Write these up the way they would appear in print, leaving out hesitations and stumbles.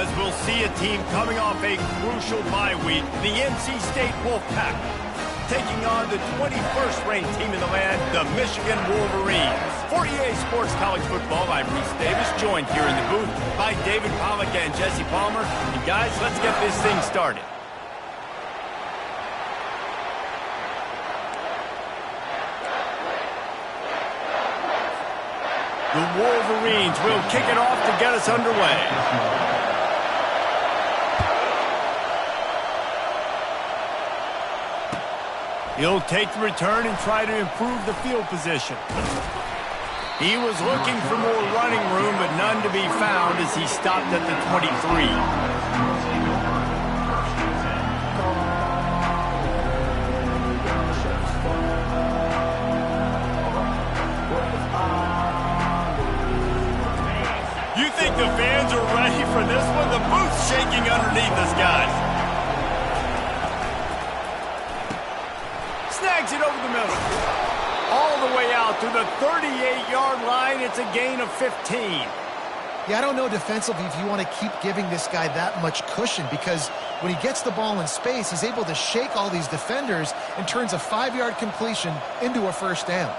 as we'll see a team coming off a crucial bye week, the NC State Wolfpack, taking on the 21st ranked team in the land, the Michigan Wolverines. For EA Sports College Football, I'm Reese Davis, joined here in the booth by David Pollack and Jesse Palmer. And guys, let's get this thing started. The Wolverines will kick it off to get us underway. He'll take the return and try to improve the field position. He was looking for more running room, but none to be found as he stopped at the 23. You think the fans are ready for this one? The booth's shaking underneath us, guys. Snags it over the middle. All the way out to the 38-yard line. It's a gain of 15. Yeah, I don't know defensively if you want to keep giving this guy that much cushion, because when he gets the ball in space, he's able to shake all these defenders and turns a 5-yard completion into a first down.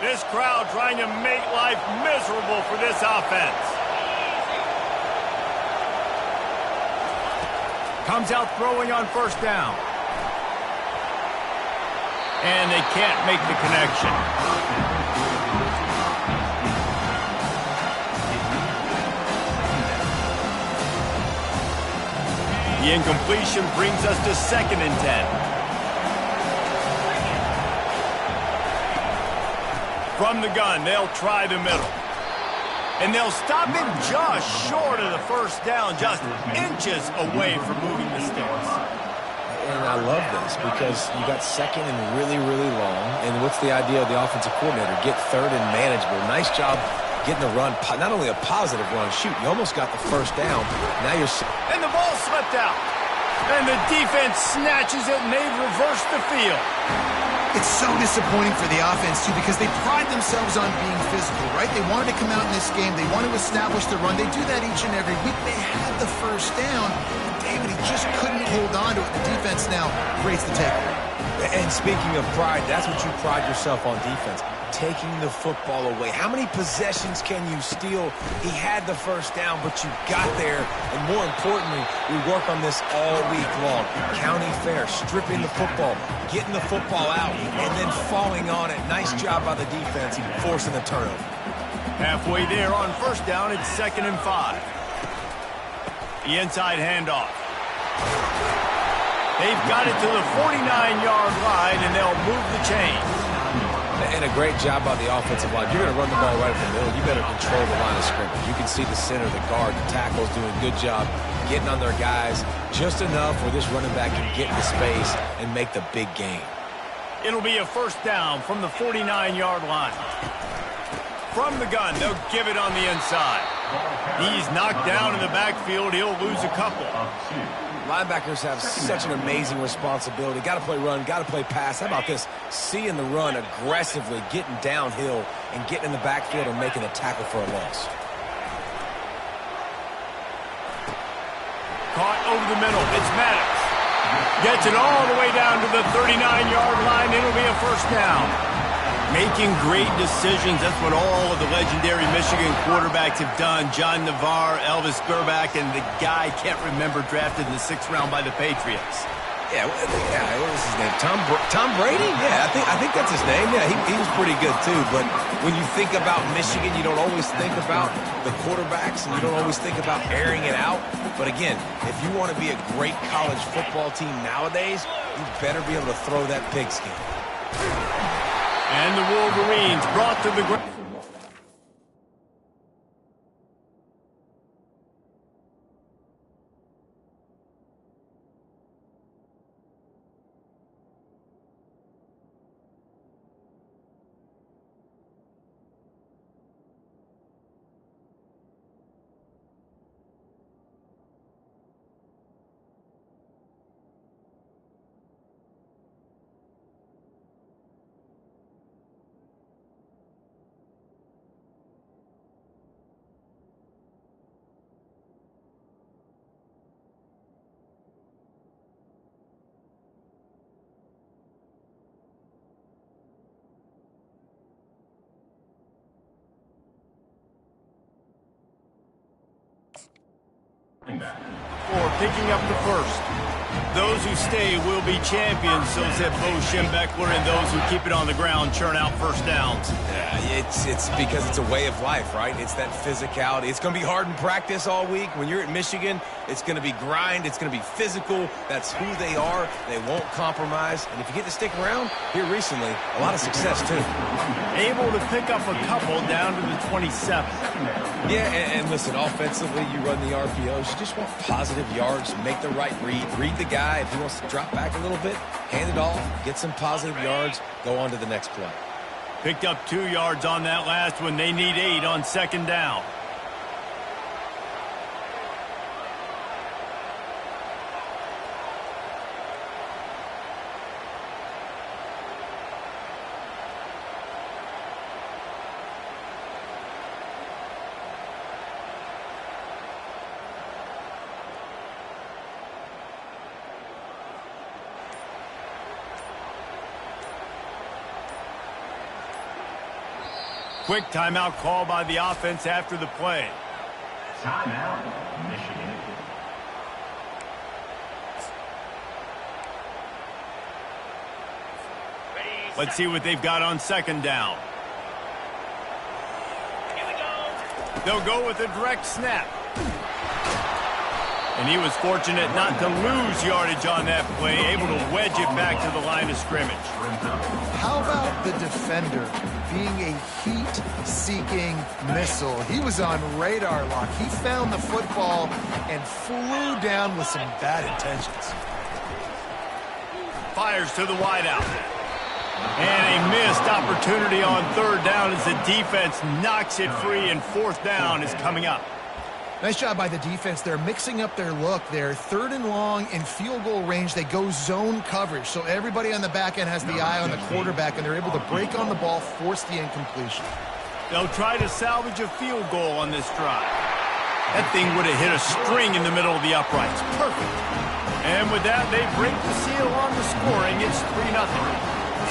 This crowd trying to make life miserable for this offense. Comes out throwing on first down. And they can't make the connection. The incompletion brings us to 2nd and 10. From the gun, they'll try the middle. And they'll stop him just short of the first down, just inches away from moving the sticks. And I love this because you got 2nd and really, really long. And what's the idea of the offensive coordinator? Get 3rd and manageable. Nice job getting the run, not only a positive run, shoot, you almost got the first down. Now you're... And the ball slipped out. And the defense snatches it, and they've reversed the field. It's so disappointing for the offense, too, because they pride themselves on being physical, right? They wanted to come out in this game. They want to establish the run. They do that each and every week. They had the first down. David, he just couldn't hold on to it. The defense now creates the takeaway. And speaking of pride, that's what you pride yourself on defense. Taking the football away. How many possessions can you steal? He had the first down, but you got there. And more importantly, we work on this all week long. County fair, stripping the football, getting the football out, and then falling on it. Nice job by the defense, forcing the turnover. Halfway there on first down, it's 2nd and 5. The inside handoff. They've got it to the 49-yard line, and they'll move the chains. And a great job by the offensive line. You're going to run the ball right up the middle. You better control the line of scrimmage. You can see the center, the guard, the tackles doing a good job getting on their guys just enough where this running back can get into space and make the big gain. It'll be a first down from the 49-yard line. From the gun, they'll give it on the inside. He's knocked down in the backfield. He'll lose a couple. Linebackers have such an amazing responsibility. Got to play run, got to play pass. How about this? Seeing the run aggressively, getting downhill, and getting in the backfield and making a tackle for a loss. Caught over the middle. It's Madden. Gets it all the way down to the 39-yard line. It'll be a first down. Making great decisions. That's what all of the legendary Michigan quarterbacks have done. John Navarre, Elvis Grbac, and the guy, can't remember, drafted in the 6th round by the Patriots. Yeah, what was his name? Tom Brady? Yeah, I think that's his name. Yeah, he was pretty good too. But when you think about Michigan, you don't always think about the quarterbacks, and you don't always think about airing it out. But again, if you want to be a great college football team nowadays, you better be able to throw that pigskin. And the Wolverines brought to the ground. for picking up the first. Those who stay will be champions, so said Bo Schembechler, and those who keep it on the ground churn out first downs. Yeah, it's because it's a way of life, right? It's that physicality. It's going to be hard in practice all week. When you're at Michigan, it's going to be grind. It's going to be physical. That's who they are. They won't compromise. And if you get to stick around, here recently, a lot of success, too. Able to pick up a couple down to the 27. Yeah, and listen, offensively, you run the RPOs. You just want positive yards, make the right read the guy. If he wants to drop back a little bit, hand it off, get some positive yards, go on to the next play. Picked up 2 yards on that last one. They need 8 on second down. Quick timeout call by the offense after the play. Timeout, Michigan. Let's see what they've got on second down. They'll go with a direct snap. And he was fortunate not to lose yardage on that play, able to wedge it back to the line of scrimmage. How about the defender being a heat-seeking missile? He was on radar lock. He found the football and flew down with some bad intentions. Fires to the wideout. And a missed opportunity on third down as the defense knocks it free, and fourth down is coming up. Nice job by the defense. They're mixing up their look. They're third and long in field goal range. They go zone coverage, so everybody on the back end has the eye on the quarterback, and they're able to break on the ball, force the incompletion. They'll try to salvage a field goal on this drive. That thing would have hit a string in the middle of the uprights. Perfect. And with that, they break the seal on the scoring. It's 3-0.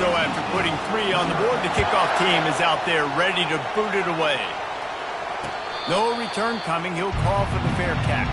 So after putting 3 on the board, the kickoff team is out there ready to boot it away. No return coming. He'll call for the fair catch.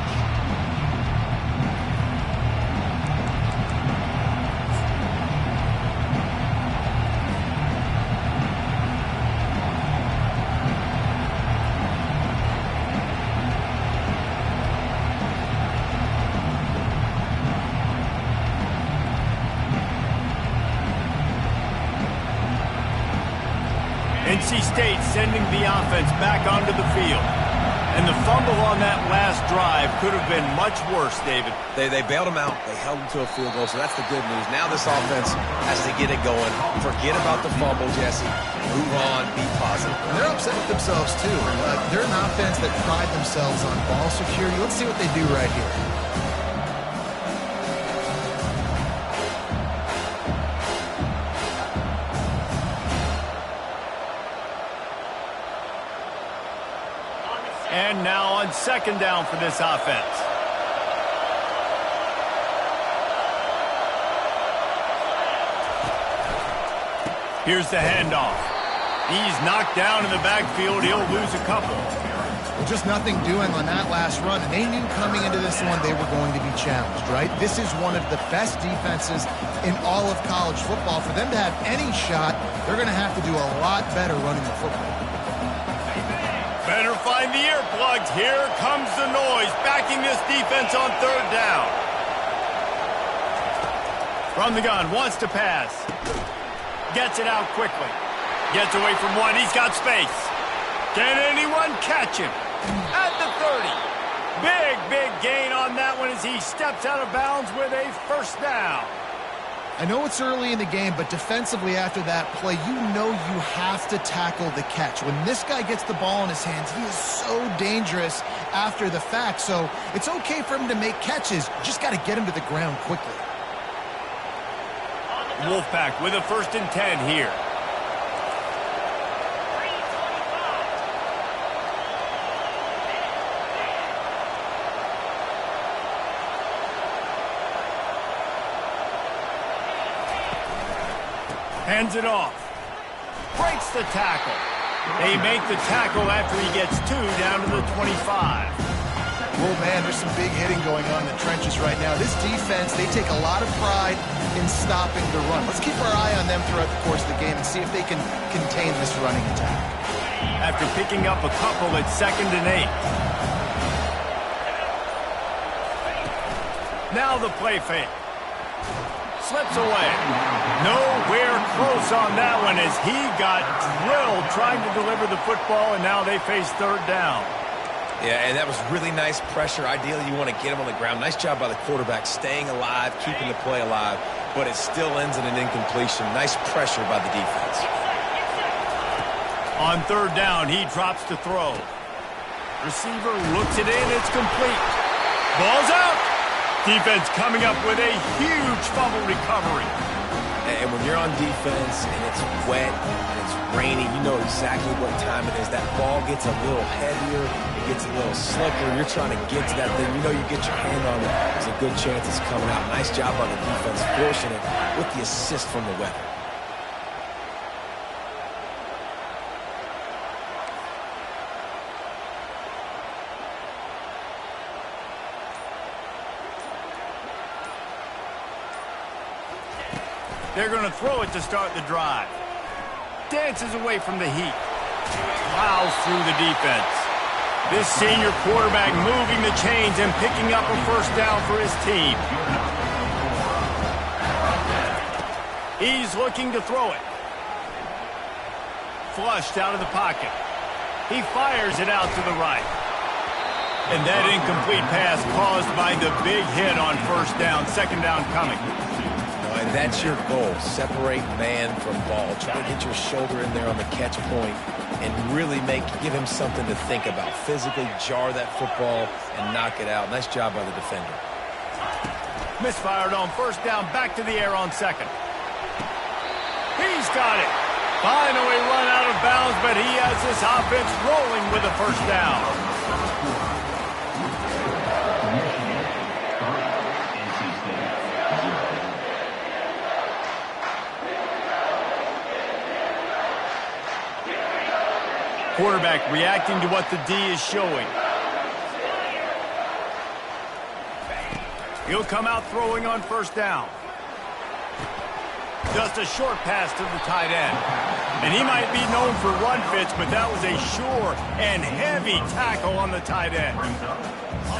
NC State sending the offense back onto the field. And the fumble on that last drive could have been much worse, David. They bailed him out. They held him to a field goal, so that's the good news. Now this offense has to get it going. Forget about the fumble, Jesse. Move on. Be positive. And they're upset with themselves, too. They're an offense that pride themselves on ball security. Let's see what they do right here. And now on second down for this offense. Here's the handoff. He's knocked down in the backfield. He'll lose a couple. Well, just nothing doing on that last run. And they knew coming into this one they were going to be challenged, right? This is one of the best defenses in all of college football. For them to have any shot, they're going to have to do a lot better running the football. Better find the earplugs. Here comes the noise, backing this defense on third down. From the gun, wants to pass. Gets it out quickly. Gets away from one. He's got space. Can anyone catch him? At the 30. Big gain on that one as he steps out of bounds with a first down. I know it's early in the game, but defensively after that play, you know you have to tackle the catch. When this guy gets the ball in his hands, he is so dangerous after the fact. So it's okay for him to make catches. You just got to get him to the ground quickly. Wolfpack with a 1st and 10 here. Hands it off. Breaks the tackle. They make the tackle after he gets 2 down to the 25. Oh, man, there's some big hitting going on in the trenches right now. This defense, they take a lot of pride in stopping the run. Let's keep our eye on them throughout the course of the game and see if they can contain this running attack. After picking up a couple, it's 2nd and 8. Now the play fake. Slips away. Nowhere close on that one as he got drilled trying to deliver the football, and now they face 3rd down. Yeah, and that was really nice pressure. Ideally, you want to get him on the ground. Nice job by the quarterback staying alive, keeping the play alive, but it still ends in an incompletion. Nice pressure by the defense. On 3rd down, he drops to throw. Receiver looks it in. It's complete. Ball's out. Defense coming up with a huge fumble recovery. And when you're on defense and it's wet and it's rainy, you know exactly what time it is. That ball gets a little heavier. It gets a little slicker. You're trying to get to that thing. You know you get your hand on it. There's a good chance it's coming out. Nice job by the defense forcing it with the assist from the weather. They're going to throw it to start the drive. Dances away from the heat. Plows through the defense. This senior quarterback moving the chains and picking up a 1st down for his team. He's looking to throw it. Flushed out of the pocket. He fires it out to the right. And that incomplete pass caused by the big hit on 1st down. 2nd down coming. And that's your goal. Separate man from ball. Try to get your shoulder in there on the catch point and really give him something to think about. Physically jar that football and knock it out. Nice job by the defender. Misfired on 1st down. Back to the air on 2nd. He's got it. Finally run out of bounds, but he has this offense rolling with a 1st down. Quarterback reacting to what the D is showing. He'll come out throwing on 1st down. Just a short pass to the tight end. And he might be known for run fits, but that was a sure and heavy tackle on the tight end.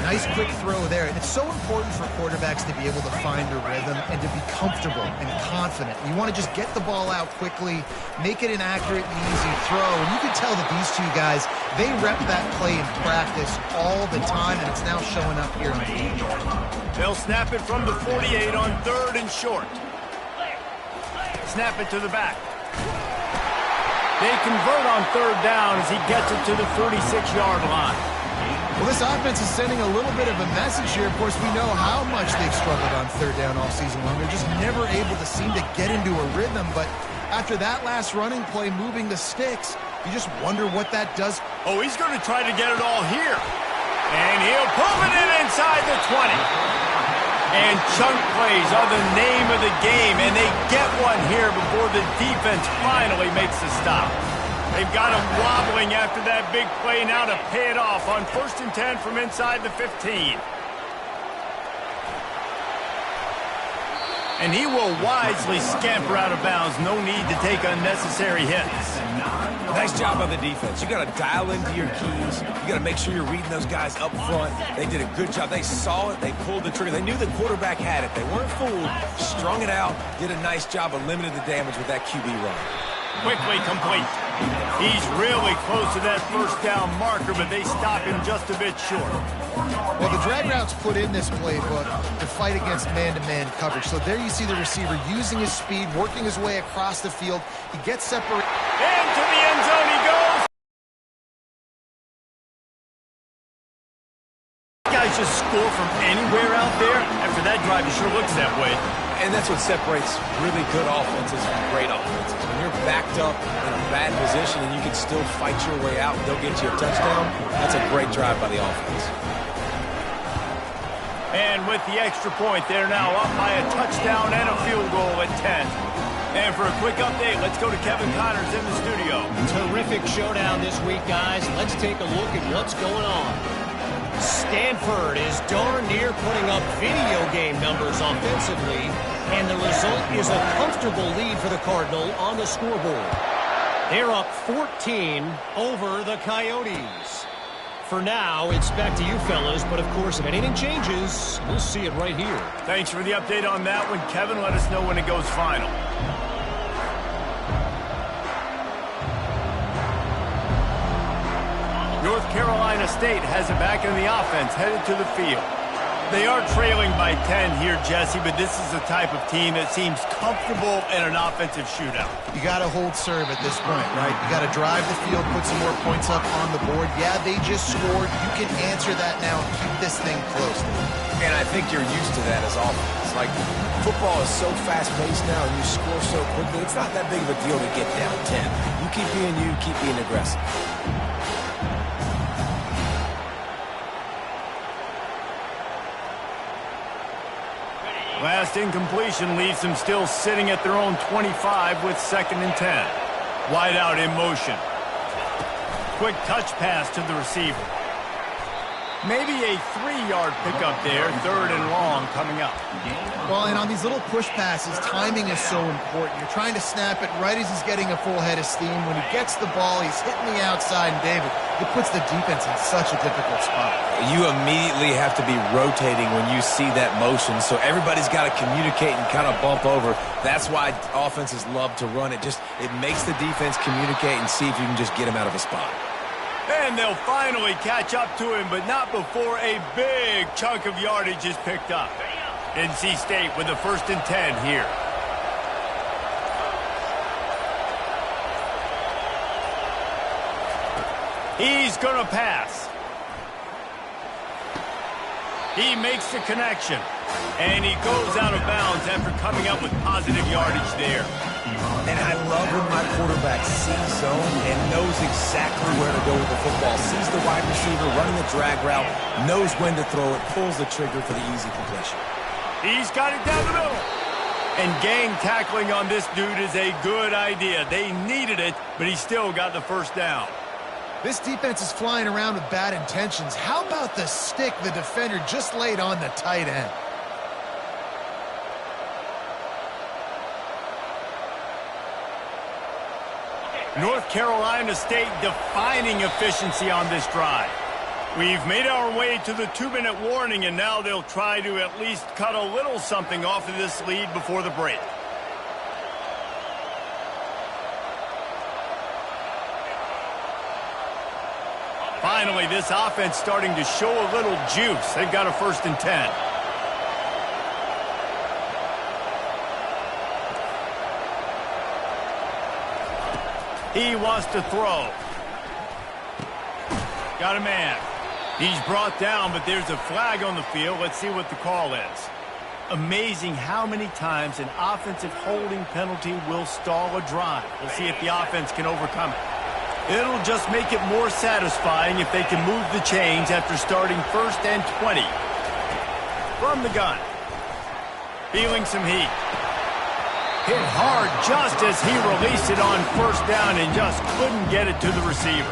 Nice quick throw there. And it's so important for quarterbacks to be able to find a rhythm and to be comfortable and confident. You want to just get the ball out quickly, make it an accurate and easy throw. And you can tell that these two guys, they rep that play in practice all the time, and it's now showing up here on the field. They'll snap it from the 48 on 3rd and short. Snap it to the back. They convert on 3rd down as he gets it to the 46-yard line. Well, this offense is sending a little bit of a message here. Of course, we know how much they've struggled on 3rd down all season long. They're just never able to seem to get into a rhythm. But after that last running play, moving the sticks, you just wonder what that does. Oh, he's going to try to get it all here. And he'll pull it in inside the 20. And chunk plays are the name of the game, and they get one here before the defense finally makes the stop. They've got him wobbling after that big play now to pay it off on 1st and 10 from inside the 15. And he will wisely scamper out of bounds. No need to take unnecessary hits. Nice job by the defense. You got to dial into your keys. You got to make sure you're reading those guys up front. They did a good job. They saw it. They pulled the trigger. They knew the quarterback had it. They weren't fooled. Strung it out. Did a nice job of limiting the damage with that QB run. Quickly complete. He's really close to that 1st down marker, but they stop him just a bit short. Well, the drag routes put in this playbook to fight against man-to-man coverage. So there you see the receiver using his speed, working his way across the field. He gets separated. Into the end zone he goes. Guys just score from anywhere out there. After that drive, it sure looks that way. And that's what separates really good offenses from great offenses. When you're backed up in a bad position and you can still fight your way out and they'll get you a touchdown, that's a great drive by the offense. And with the extra point, they're now up by a touchdown and a field goal at 10. And for a quick update, let's go to Kevin Connors in the studio. Terrific showdown this week, guys. Let's take a look at what's going on. Stanford is darn near putting up video game numbers offensively, and the result is a comfortable lead for the Cardinal on the scoreboard. They're up 14 over the Coyotes. For now, it's back to you fellas, but of course, if anything changes, we'll see it right here. Thanks for the update on that one, Kevin. Let us know when it goes final. North Carolina State has it back in the offense, headed to the field. They are trailing by 10 here, Jesse, but this is the type of team that seems comfortable in an offensive shootout. You got to hold serve at this point, right? You got to drive the field, put some more points up on the board. Yeah, they just scored. You can answer that now and keep this thing close. And I think you're used to that as offense. Like, football is so fast-paced now and you score so quickly, it's not that big of a deal to get down 10. You keep being aggressive. Last incompletion leaves them still sitting at their own 25 with 2nd and 10. Wide out in motion. Quick touch pass to the receiver. Maybe a 3-yard pickup there, 3rd and long coming up. Well, and on these little push passes, timing is so important. You're trying to snap it right as he's getting a full head of steam. When he gets the ball, he's hitting the outside, and David, it puts the defense in such a difficult spot. You immediately have to be rotating when you see that motion, so everybody's got to communicate and kind of bump over. That's why offenses love to run it. It makes the defense communicate and see if you can just get him out of a spot. And they'll finally catch up to him, but not before a big chunk of yardage is picked up. NC State with the 1st and 10 here. He's going to pass. He makes the connection. And he goes out of bounds after coming up with positive yardage there. And I love when my quarterback sees zone and knows exactly where to go with the football. Sees the wide receiver running the drag route, knows when to throw it, pulls the trigger for the easy completion. He's got it down the middle. And gang tackling on this dude is a good idea. They needed it, but he still got the 1st down. This defense is flying around with bad intentions. How about the stick the defender just laid on the tight end? North Carolina State defining efficiency on this drive. We've made our way to the 2-minute warning, and now they'll try to at least cut a little something off of this lead before the break. Finally, this offense starting to show a little juice. They've got a 1st and 10. He wants to throw. Got a man. He's brought down, but there's a flag on the field. Let's see what the call is. Amazing how many times an offensive holding penalty will stall a drive. We'll see if the offense can overcome it. It'll just make it more satisfying if they can move the chains after starting 1st and 20. From the gun. Feeling some heat. Hit hard just as he released it on 1st down and just couldn't get it to the receiver.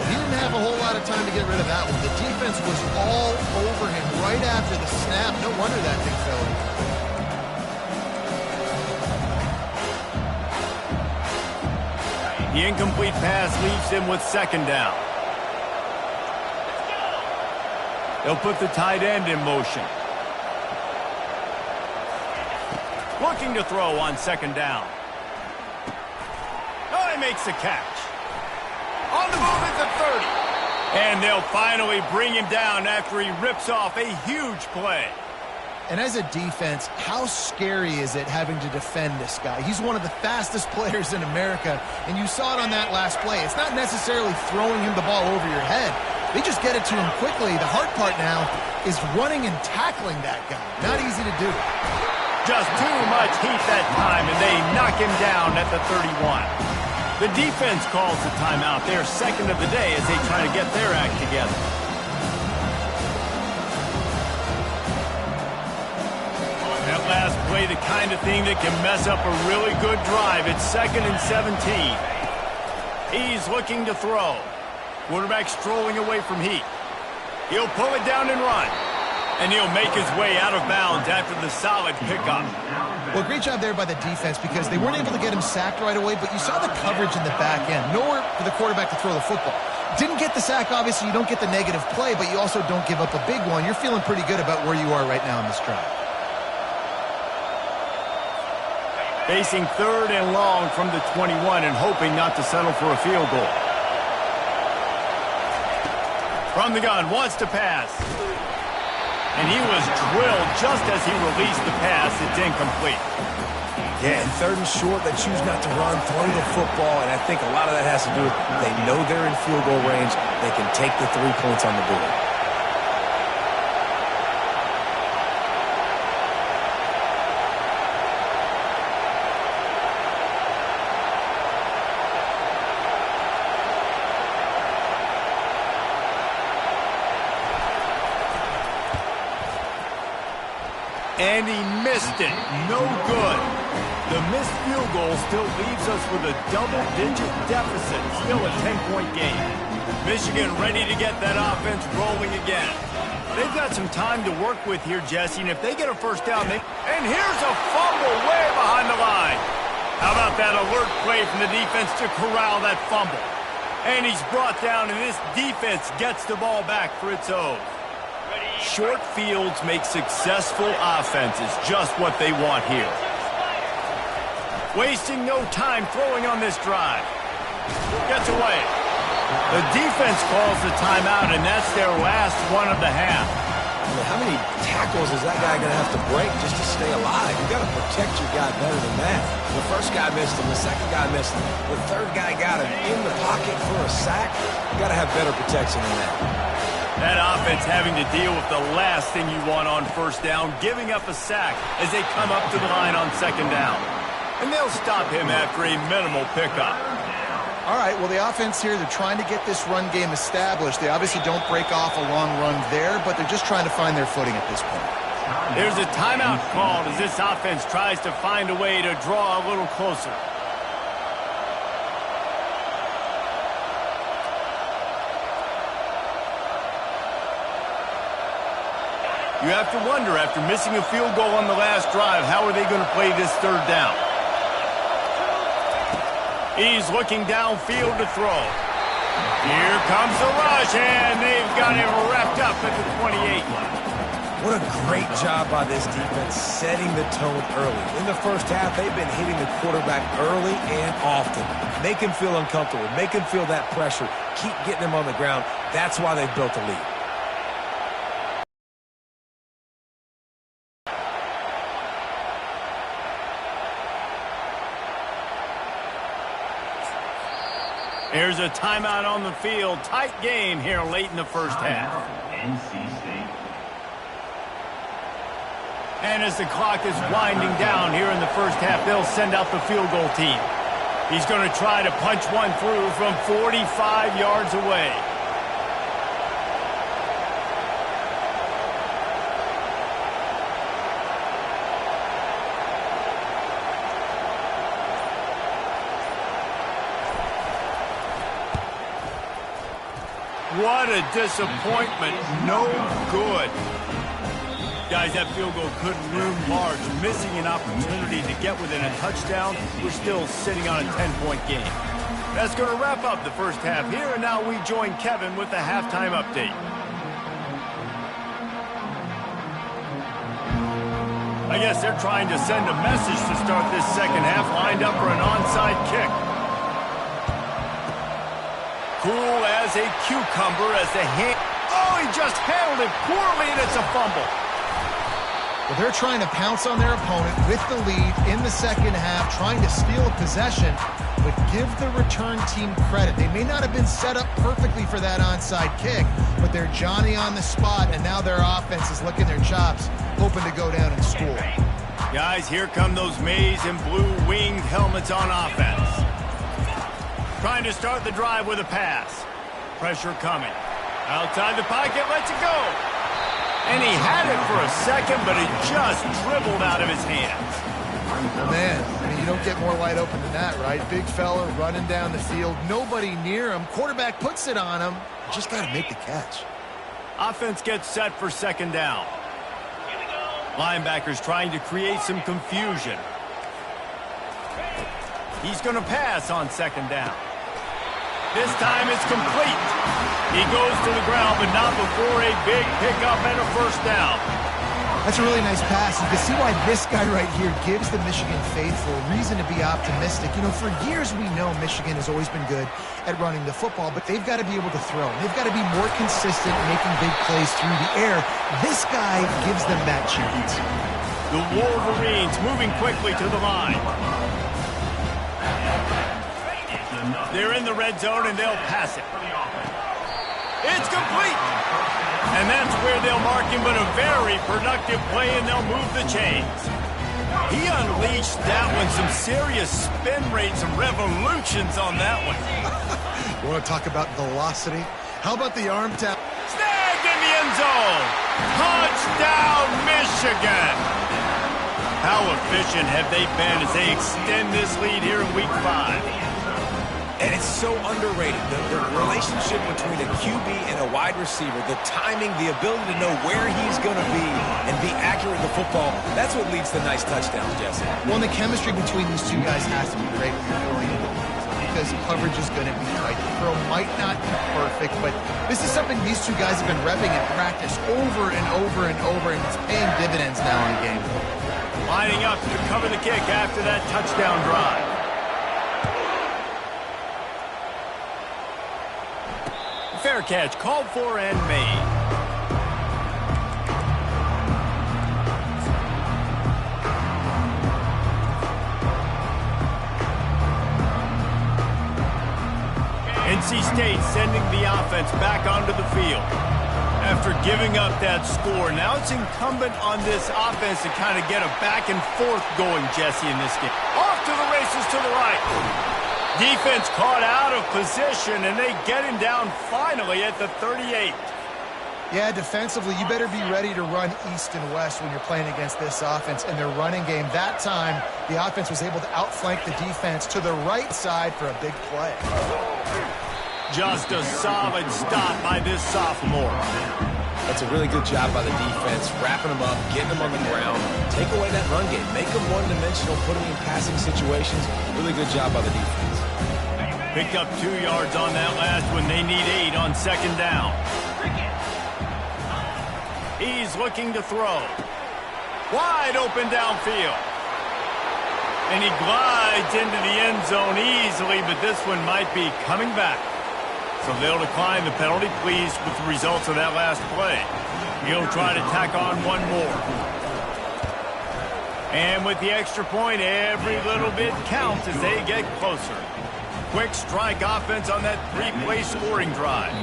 He didn't have a whole lot of time to get rid of that one. The defense was all over him right after the snap. No wonder that thing fell in. The incomplete pass leaves him with 2nd down. They'll put the tight end in motion. Looking to throw on 2nd down. Oh, he makes the catch. On the move at the 30. And they'll finally bring him down after he rips off a huge play. And as a defense, how scary is it having to defend this guy? He's one of the fastest players in America, and you saw it on that last play. It's not necessarily throwing him the ball over your head. They just get it to him quickly. The hard part now is running and tackling that guy. Not easy to do. Just too much heat that time, and they knock him down at the 31. The defense calls the timeout. Their 2nd of the day as they try to get their act together. That last play, the kind of thing that can mess up a really good drive. It's 2nd and 17. He's looking to throw. Quarterback strolling away from heat. He'll pull it down and run. And he'll make his way out of bounds after the solid pickup. Well, great job there by the defense because they weren't able to get him sacked right away, but you saw the coverage in the back end. Nowhere for the quarterback to throw the football. Didn't get the sack, obviously. You don't get the negative play, but you also don't give up a big one. You're feeling pretty good about where you are right now in this drive. Facing 3rd and long from the 21 and hoping not to settle for a field goal. From the gun, wants to pass. And he was drilled just as he released the pass. It's incomplete. Yeah, and 3rd and short, they choose not to run, throw the football, and I think a lot of that has to do with they know they're in field goal range. They can take the 3 points on the board. And he missed it. No good. The missed field goal still leaves us with a double-digit deficit. Still a 10-point game. Michigan ready to get that offense rolling again. They've got some time to work with here, Jesse, and if they get a first down, and here's a fumble way behind the line. How about that alert play from the defense to corral that fumble? And he's brought down, and this defense gets the ball back for its own. Short fields make successful offenses just what they want here. Wasting no time throwing on this drive. Gets away. The defense calls the timeout, and that's their last one of the half. How many tackles is that guy going to have to break just to stay alive? You got to protect your guy better than that. The first guy missed him. The second guy missed him. The third guy got him in the pocket for a sack. You got to have better protection than that. That offense having to deal with the last thing you want on first down, giving up a sack as they come up to the line on 2nd down. And they'll stop him after a minimal pickup. All right, well, the offense here, they're trying to get this run game established. They obviously don't break off a long run there, but they're just trying to find their footing at this point. There's a timeout called as this offense tries to find a way to draw a little closer. You have to wonder, after missing a field goal on the last drive, how are they going to play this 3rd down? He's looking downfield to throw. Here comes the rush, and they've got him wrapped up at the 28. What a great job by this defense setting the tone early. In the first half, they've been hitting the quarterback early and often. Make him feel uncomfortable. Make him feel that pressure. Keep getting him on the ground. That's why they've built a lead. Here's a timeout on the field. Tight game here late in the first half. NC State. And as the clock is winding down here in the first half, they'll send out the field goal team. He's going to try to punch one through from 45 yards away. What a disappointment. No good. Guys, that field goal couldn't loom large. Missing an opportunity to get within a touchdown. We're still sitting on a 10-point game. That's going to wrap up the first half here, and now we join Kevin with the halftime update. I guess they're trying to send a message to start this second half, lined up for an onside kick. Cool as a cucumber as the hand. Oh, he just handled it poorly, and it's a fumble. Well, they're trying to pounce on their opponent with the lead in the second half, trying to steal a possession, but give the return team credit. They may not have been set up perfectly for that onside kick, but they're Johnny on the spot, and now their offense is licking their chops, hoping to go down and score. Guys, here come those maize and blue winged helmets on offense. Trying to start the drive with a pass. Pressure coming. Outside the pocket, lets it go. And he had it for a second, but it just dribbled out of his hands. Well, man, I mean, you don't get more wide open than that, right? Big fella running down the field, nobody near him. Quarterback puts it on him. Just got to make the catch. Offense gets set for second down. Linebackers trying to create some confusion. He's going to pass on second down. This time it's complete. He goes to the ground, but not before a big pickup and a first down. That's a really nice pass. You can see why this guy right here gives the Michigan faithful reason to be optimistic. You know, for years we know Michigan has always been good at running the football, but they've got to be able to throw. They've got to be more consistent making big plays through the air. This guy gives them that chance. The Wolverines moving quickly to the line. They're in the red zone, and they'll pass it. It's complete. And that's where they'll mark him, but a very productive play, and they'll move the chains. He unleashed that one, some serious spin rates, some revolutions on that one. You want to talk about velocity? How about the arm tap? Snagged in the end zone. Touchdown, Michigan. How efficient have they been as they extend this lead here in Week 5? And it's so underrated. The relationship between a QB and a wide receiver, the timing, the ability to know where he's going to be and be accurate with the football, that's what leads to nice touchdowns, Jesse. Well, and the chemistry between these two guys has to be great when you're throwing into because coverage is going to be tight. The throw might not be perfect, but this is something these two guys have been repping in practice over and over and over, and it's paying dividends now in the game. Lining up to cover the kick after that touchdown drive. Fair catch, called for and made. NC State sending the offense back onto the field. After giving up that score, now it's incumbent on this offense to kind of get a back and forth going, Jesse, in this game. Off to the races to the right. Defense caught out of position, and they get him down finally at the 38. Yeah, defensively, you better be ready to run east and west when you're playing against this offense and their running game. That time, the offense was able to outflank the defense to the right side for a big play. Just a solid stop by this sophomore. That's a really good job by the defense, wrapping them up, getting them on the ground, take away that run game, make them one-dimensional, put them in passing situations. Really good job by the defense. Picked up 2 yards on that last one. They need 8 on second down. He's looking to throw. Wide open downfield. And he glides into the end zone easily, but this one might be coming back. So they'll decline the penalty, pleased with the results of that last play. He'll try to tack on one more. And with the extra point, every little bit counts as they get closer. Quick strike offense on that 3-play scoring drive.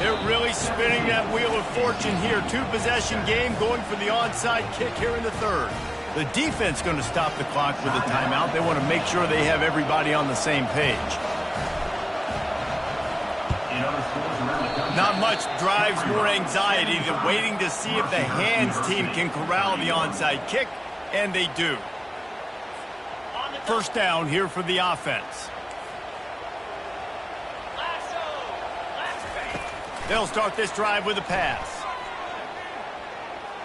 They're really spinning that wheel of fortune here. 2-possession game going for the onside kick here in the third. The defense going to stop the clock with a timeout. They want to make sure they have everybody on the same page. Not much drives more anxiety than waiting to see if the hands team can corral the onside kick, and they do. First down here for the offense. They'll start this drive with a pass.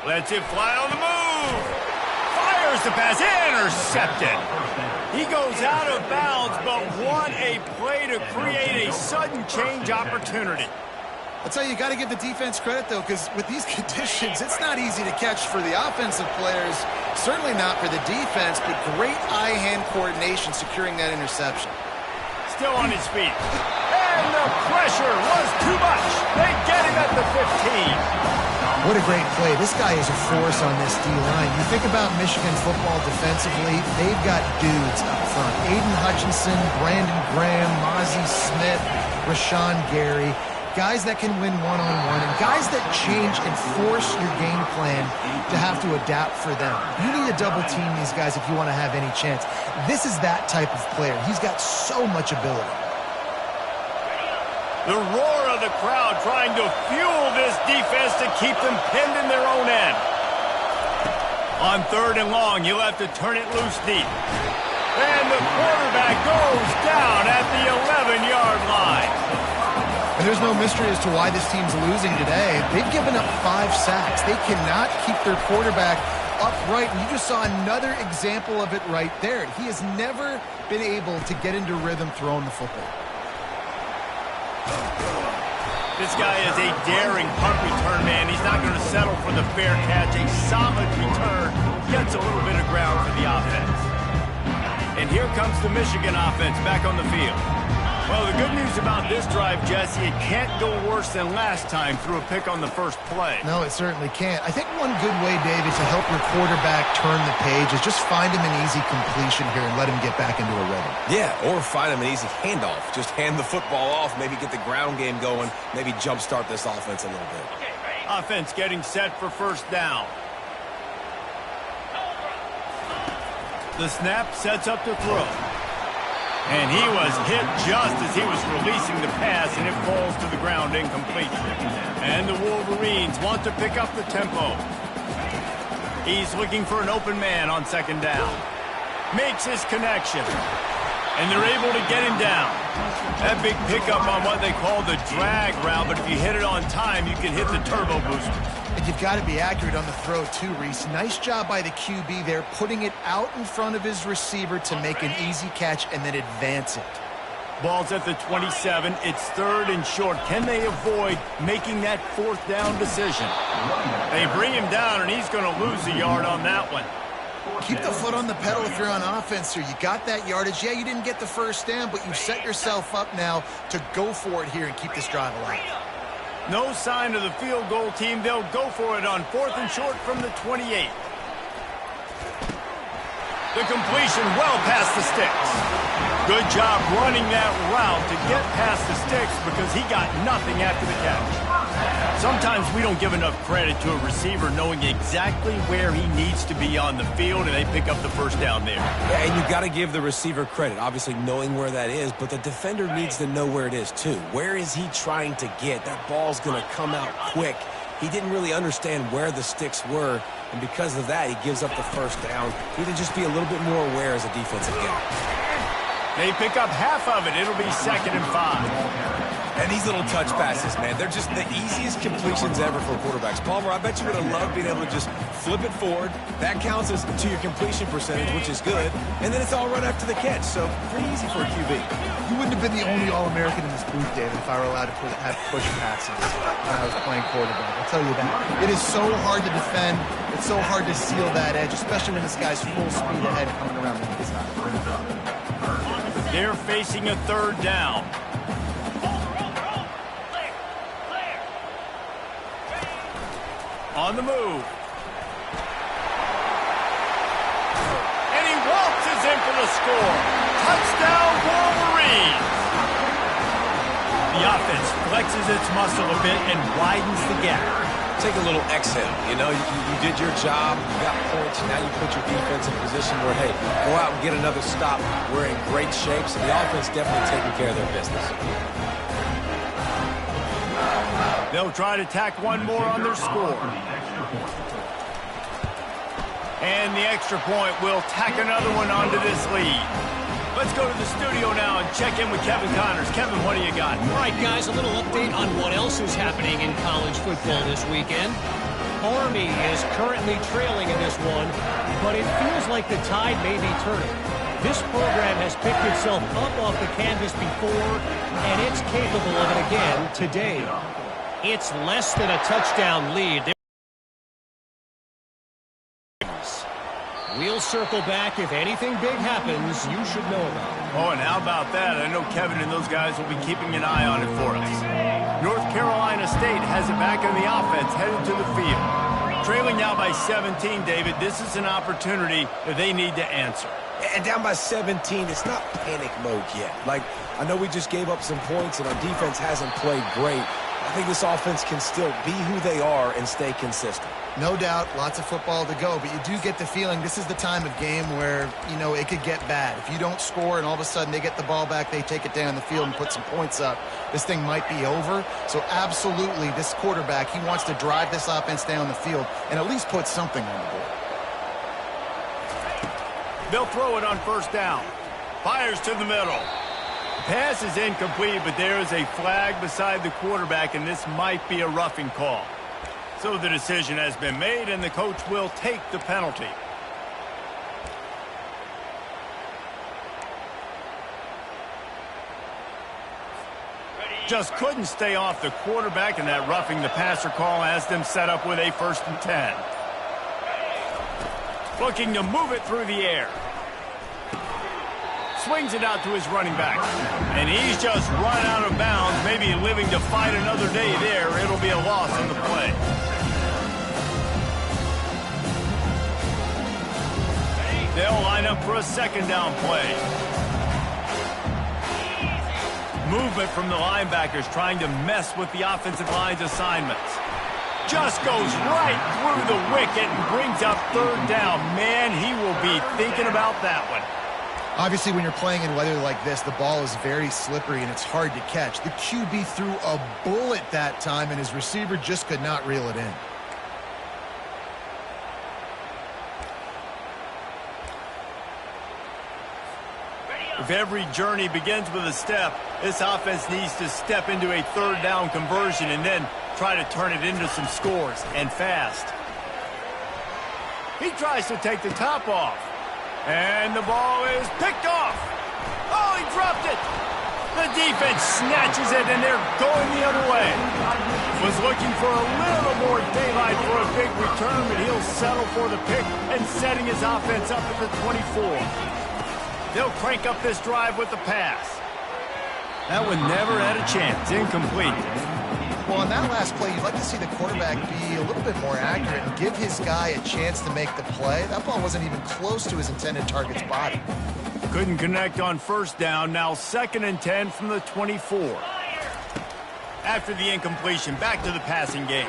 Lets it fly on the move. Fires the pass, intercepted. He goes out of bounds, but what a play to create a sudden change opportunity. I'll tell you, you got to give the defense credit, though, because with these conditions, it's not easy to catch for the offensive players. Certainly not for the defense, but great eye-hand coordination securing that interception. Still on his feet. And the pressure was too much. They get him at the 15. What a great play. This guy is a force on this D-line. You think about Michigan football defensively, they've got dudes up front. Aiden Hutchinson, Brandon Graham, Mozzie Smith, Rashawn Gary. Guys that can win one-on-one and guys that change and force your game plan to have to adapt for them. You need to double-team these guys if you want to have any chance. This is that type of player. He's got so much ability. The roar of the crowd trying to fuel this defense to keep them pinned in their own end. On third and long, you'll have to turn it loose deep. And the quarterback goes down at the 11-yard line. And there's no mystery as to why this team's losing today. They've given up 5 sacks. They cannot keep their quarterback upright, and you just saw another example of it right there. He has never been able to get into rhythm throwing the football. This guy is a daring punt return man. He's not going to settle for the fair catch. A solid return gets a little bit of ground for the offense. And here comes the Michigan offense back on the field. Well, the good news about this drive, Jesse, it can't go worse than last time through a pick on the first play. No, it certainly can't. I think one good way, David, to help your quarterback turn the page is just find him an easy completion here and let him get back into a rhythm. Yeah, or find him an easy handoff. Just hand the football off, maybe get the ground game going, maybe jumpstart this offense a little bit. Offense getting set for first down. The snap sets up to throw. And he was hit just as he was releasing the pass, and it falls to the ground incomplete. And the Wolverines want to pick up the tempo. He's looking for an open man on second down. Makes his connection. And they're able to get him down. That big pickup on what they call the drag route, but if you hit it on time, you can hit the turbo booster. And you've got to be accurate on the throw too, Reese. Nice job by the QB there, putting it out in front of his receiver to make an easy catch and then advance it. Ball's at the 27. It's 3rd and short. Can they avoid making that 4th down decision? They bring him down, and he's going to lose a yard on that one. Keep the foot on the pedal if you're on offense here. You got that yardage. Yeah, you didn't get the first down, but you set yourself up now to go for it here and keep this drive alive. No sign of the field goal team. They'll go for it on 4th and short from the 28. The completion well past the sticks. Good job running that route to get past the sticks because he got nothing after the catch. Sometimes we don't give enough credit to a receiver knowing exactly where he needs to be on the field, and they pick up the first down there. Yeah, and you got to give the receiver credit, obviously knowing where that is, but the defender needs to know where it is too. Where is he trying to get? That ball's going to come out quick. He didn't really understand where the sticks were, and because of that, he gives up the first down. He need to just be a little bit more aware as a defensive guy. They pick up half of it. It'll be 2nd and 5. And these little touch passes, man, they're just the easiest completions ever for quarterbacks. Palmer, I bet you would have loved being able to just flip it forward. That counts as to your completion percentage, which is good. And then it's all run up to the catch, so pretty easy for a QB. You wouldn't have been the only All-American in this booth, David, if I were allowed to have push passes when I was playing quarterback. I'll tell you that. It is so hard to defend. It's so hard to seal that edge, especially when this guy's full speed ahead coming around the inside. They're facing a 3rd down. On the move. And he waltzes in for the score. Touchdown, Wolverines. The offense flexes its muscle a bit and widens the gap. Take a little exhale. You know, you did your job. You got points. Now you put your defense in a position where, hey, go out and get another stop. We're in great shape, so the offense definitely taking care of their business. They'll try to tack one more on their score. And the extra point will tack another one onto this lead. Let's go to the studio now and check in with Kevin Connors. Kevin, what do you got? All right, guys, a little update on what else is happening in college football this weekend. Army is currently trailing in this one, but it feels like the tide may be turning. This program has picked itself up off the canvas before, and it's capable of it again today. It's less than a touchdown lead. We'll circle back. If anything big happens, you should know about it. Oh, and how about that? I know Kevin and those guys will be keeping an eye on it for us. North Carolina State has it back on the offense, headed to the field. Trailing now by 17, David. This is an opportunity that they need to answer. And down by 17, it's not panic mode yet. Like, I know we just gave up some points and our defense hasn't played great. I think this offense can still be who they are and stay consistent. No doubt, lots of football to go, but you do get the feeling this is the time of game where, you know, it could get bad. If you don't score and all of a sudden they get the ball back, they take it down the field and put some points up, this thing might be over. So absolutely, this quarterback, he wants to drive this offense down the field and at least put something on the board. They'll throw it on first down. Fires to the middle. Pass is incomplete, but there is a flag beside the quarterback, and this might be a roughing call. So the decision has been made, and the coach will take the penalty. Just couldn't stay off the quarterback, and that roughing the passer call has them set up with a 1st and 10. Looking to move it through the air. Swings it out to his running back. And he's just run out of bounds, maybe living to fight another day there. It'll be a loss on the play. They'll line up for a 2nd down play. Movement from the linebackers trying to mess with the offensive line's assignments. Just goes right through the wicket and brings up 3rd down. Man, he will be thinking about that one. Obviously, when you're playing in weather like this, the ball is very slippery and it's hard to catch. The QB threw a bullet that time, and his receiver just could not reel it in. If every journey begins with a step, this offense needs to step into a 3rd down conversion and then try to turn it into some scores, and fast. He tries to take the top off. And the ball is picked off. Oh, he dropped it. The defense snatches it, and they're going the other way. Was looking for a little more daylight for a big return, but he'll settle for the pick and setting his offense up at the 24. They'll crank up this drive with the pass. That one never had a chance. Incomplete. Well, on that last play, you'd like to see the quarterback be a little bit more accurate and give his guy a chance to make the play. That ball wasn't even close to his intended target's body. Couldn't connect on 1st down. Now 2nd and 10 from the 24. After the incompletion, back to the passing game.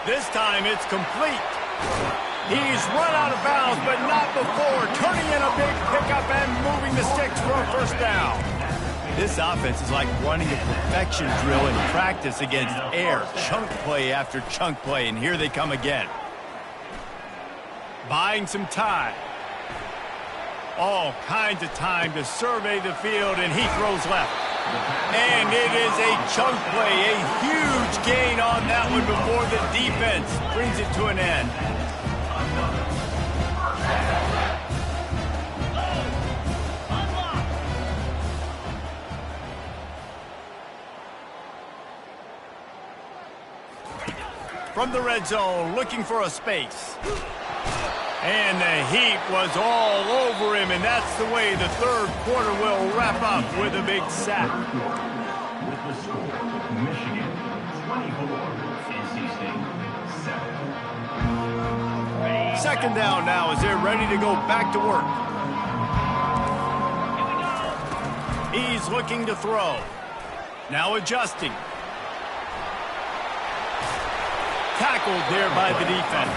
This time it's complete. He's run out of bounds, but not before. Turning in a big pickup and moving the sticks for a 1st down. This offense is like running a perfection drill in practice against air. Chunk play after chunk play, and here they come again. Buying some time. All kinds of time to survey the field, and he throws left. And it is a chunk play, a huge gain on that one before the defense brings it to an end. From the red zone, looking for a space. And the heat was all over him, and that's the way the 3rd quarter will wrap up with a big sack. With the score, Michigan 24, NC State 7. 2nd down now as they're ready to go back to work. He's looking to throw. Now adjusting. Tackled there by the defense.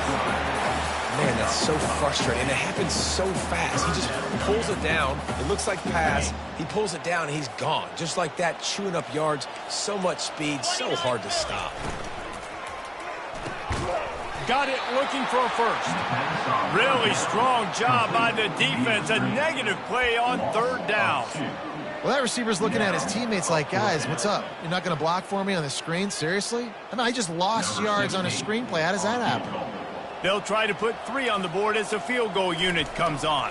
Man, that's so frustrating, and it happens so fast. He just pulls it down. It looks like pass. He pulls it down, and he's gone. Just like that, chewing up yards. So much speed, so hard to stop. Got it, looking for a 1st. Really strong job by the defense. A negative play on 3rd down. Well, that receiver's looking at his teammates like, guys, what's up? You're not going to block for me on the screen? Seriously? I mean, I just lost yards on a screenplay. How does that happen? They'll try to put 3 on the board as the field goal unit comes on.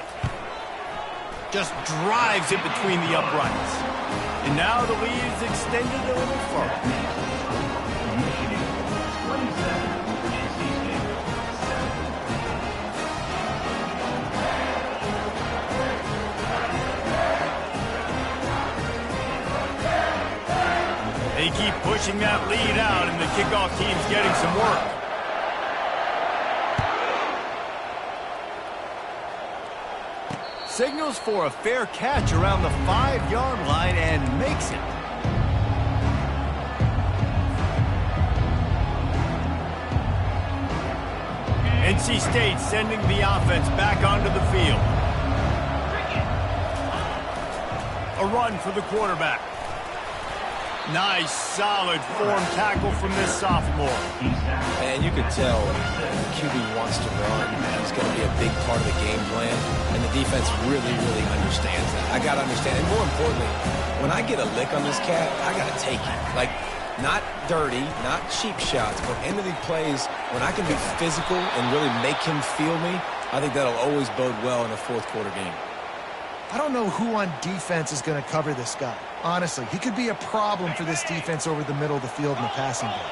Just drives it between the uprights. And now the lead is extended a little further. Michigan 27, NC State 7. They keep pushing that lead out, and the kickoff team's getting some work. Signals for a fair catch around the 5-yard line and makes it. NC State sending the offense back onto the field. A run for the quarterback. Nice, solid form tackle from this sophomore. And you could tell the QB wants to run. It's going to be a big part of the game plan, and the defense really, really understands that. I got to understand, and more importantly, when I get a lick on this cat, I got to take it. Like, not dirty, not cheap shots, but end of the plays, when I can be physical and really make him feel me, I think that'll always bode well in a fourth quarter game. I don't know who on defense is going to cover this guy. Honestly, he could be a problem for this defense over the middle of the field in the passing game.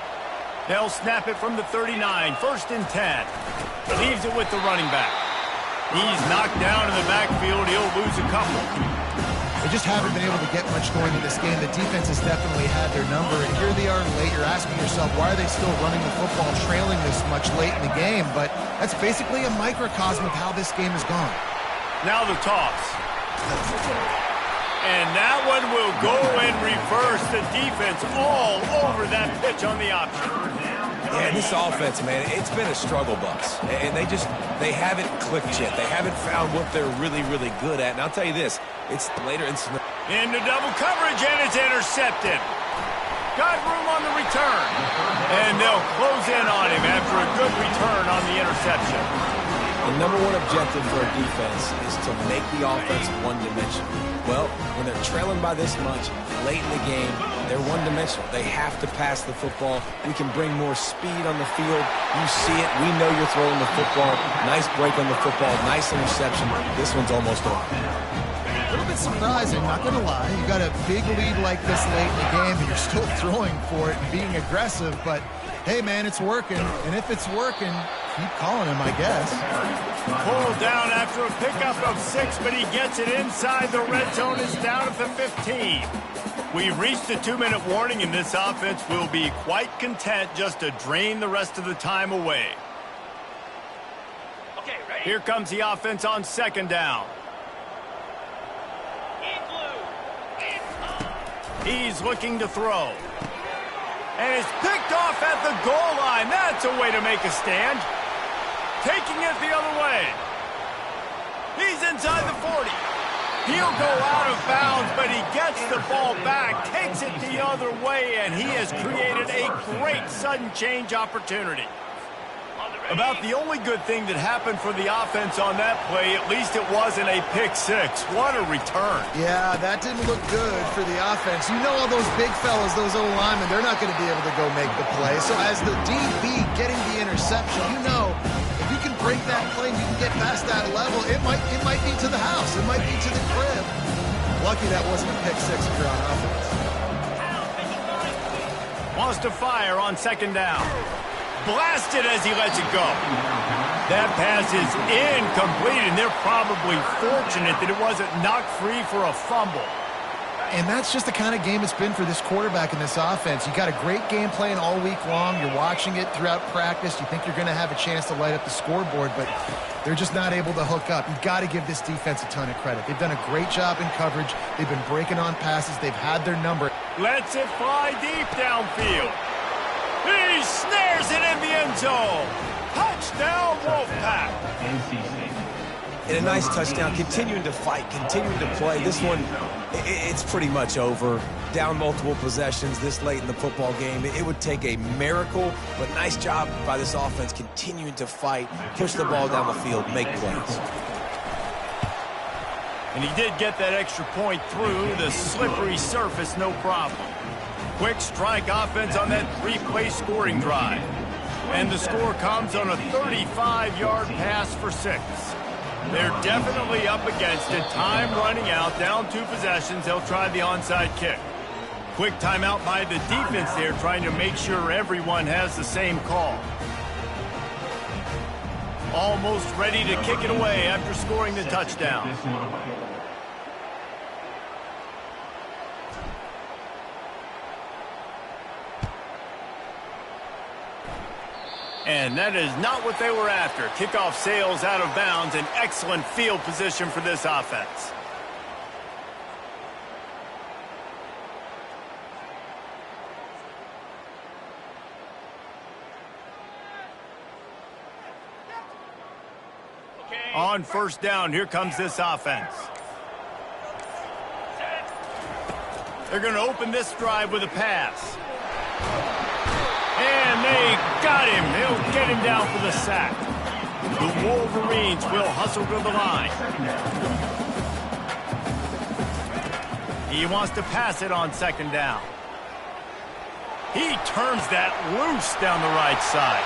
They'll snap it from the 39, 1st and 10. Leaves it with the running back. He's knocked down in the backfield. He'll lose a couple. They just haven't been able to get much going in this game. The defense has definitely had their number, and here they are late. You're asking yourself, why are they still running the football, trailing this much late in the game? But that's basically a microcosm of how this game has gone. Now the toss. And that one will go in reverse. The defense all over that pitch on the option. Yeah, this offense, man, it's been a struggle bus. And they haven't clicked yet. They haven't found what they're really, really good at. And I'll tell you this, it's later in into double coverage, and it's intercepted. Got room on the return. And they'll close in on him after a good return on the interception. The number one objective for a defense is to make the offense one-dimensional. Well, when they're trailing by this much late in the game, they're one-dimensional. They have to pass the football. We can bring more speed on the field. You see it. We know you're throwing the football. Nice break on the football. Nice interception. This one's almost over. A little bit surprising, not going to lie. You got a big lead like this late in the game, and you're still throwing for it and being aggressive. But, hey, man, it's working. And if it's working, keep calling him, I guess. Pulled down after a pickup of 6, but he gets it inside the red zone. Is down at the 15. We've reached the 2-minute warning, and this offense will be quite content just to drain the rest of the time away. Okay, ready? Here comes the offense on 2nd down. He's looking to throw. And it's picked off at the goal line. That's a way to make a stand. Taking it the other way. He's inside the 40. He'll go out of bounds, but he gets the ball back, takes it the other way, and he has created a great sudden change opportunity. About the only good thing that happened for the offense on that play, at least it wasn't a pick 6. What a return. Yeah, that didn't look good for the offense. You know all those big fellas, those O-linemen, they're not going to be able to go make the play. So as the DB getting the interception, you know, if you can break that play and you can get past that level, it might be to the house. It might be to the crib. Lucky that wasn't a pick 6 if you're on offense. Wants to fire on 2nd down. Blasted as he lets it go. That pass is incomplete, and they're probably fortunate that it wasn't knocked free for a fumble. And that's just the kind of game it's been for this quarterback in this offense. You got a great game plan all week long. You're watching it throughout practice. You think you're going to have a chance to light up the scoreboard, but they're just not able to hook up. You've got to give this defense a ton of credit. They've done a great job in coverage. They've been breaking on passes. They've had their number. Lets it fly deep downfield. He snares it in the end zone. Touchdown, Wolfpack. NC State. And a nice touchdown, continuing to fight, continuing to play. This one, it's pretty much over. Down multiple possessions this late in the football game. It would take a miracle, but nice job by this offense continuing to fight, push the ball down the field, make plays. And he did get that extra point through the slippery surface, no problem. Quick strike offense on that 3-play scoring drive. And the score comes on a 35-yard pass for 6. They're definitely up against it. Time running out, down 2 possessions. They'll try the onside kick. Quick timeout by the defense there, trying to make sure everyone has the same call. Almost ready to kick it away after scoring the touchdown. This one away. And that is not what they were after. Kickoff sails out of bounds. An excellent field position for this offense. On 1st down, here comes this offense. They're going to open this drive with a pass. And they got him. They'll get him down for the sack. The Wolverines will hustle to the line. He wants to pass it on second down. He turns that loose down the right side.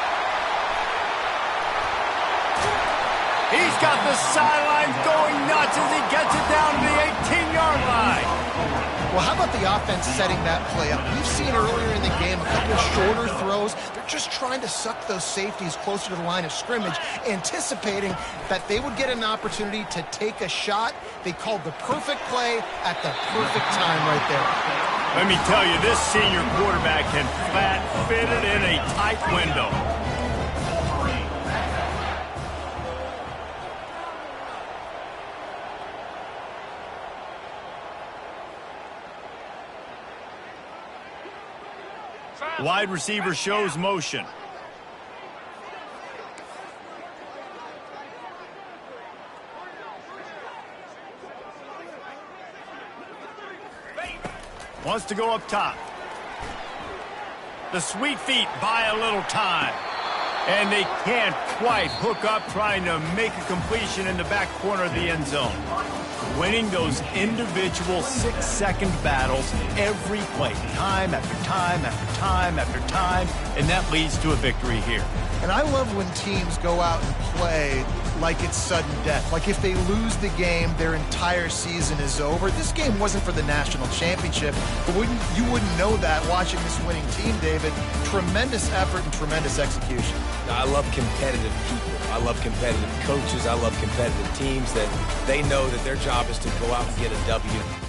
He's got the sidelines going nuts as he gets it down to the 18-yard line. Well, how about the offense setting that play up? We've seen earlier in the game a couple of shorter throws. They're just trying to suck those safeties closer to the line of scrimmage, anticipating that they would get an opportunity to take a shot. They called the perfect play at the perfect time right there. Let me tell you, this senior quarterback can flat fit it in a tight window. Wide receiver shows motion. Wants to go up top. The sweet feet buy a little time. And they can't quite hook up trying to make a completion in the back corner of the end zone. Winning those individual 6-second battles every play, time after time after time after time, and that leads to a victory here. And I love when teams go out and play like it's sudden death. Like if they lose the game, their entire season is over. This game wasn't for the national championship, but you wouldn't know that watching this winning team, David. Tremendous effort and tremendous execution. I love competitive people. I love competitive coaches. I love competitive teams that they know that their job is to go out and get a W.